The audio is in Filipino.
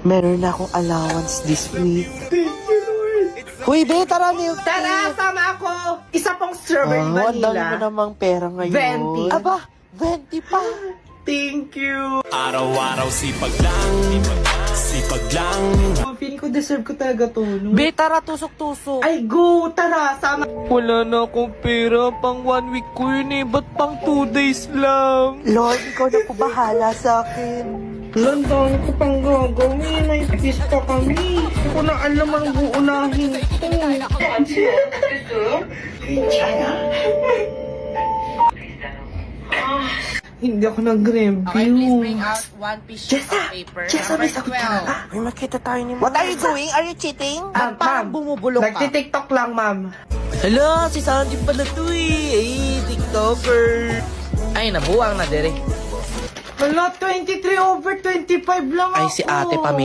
Meron na akong allowance this week. Uy, be, tara, Milk. Tara, sama ako! Isa pong strawberry Ang dami mo vanilla. namang pera ngayon. 20. Aba, 20 pa. Thank you! Araw-araw sipag lang, sipag lang. Feeling ko deserve ko talaga to, no? Be, tara, tusok-tusok. Ay, go! Tara, sama! Wala na akong pera. Pang 1 week ko yun eh. Ba't pang 2 days lang? Lord, ikaw na po bahala sa akin. London ko pang gagawin. May pista kami. Hindi ko na alam ang uunahin ko. Hindi ako nag-review. Okay, please bring out one piece of paper. Number 12. Ay, makita tayo ni What are you doing? Are you cheating? Ma'am, bumubulong ka. Nagtitiktok lang, ma'am. Hala, si Sanji pala to eh. Ay, TikToker. Ay, nabuwang na dire. Wala, 23/25 lang ako. Ay, si ate Pamin.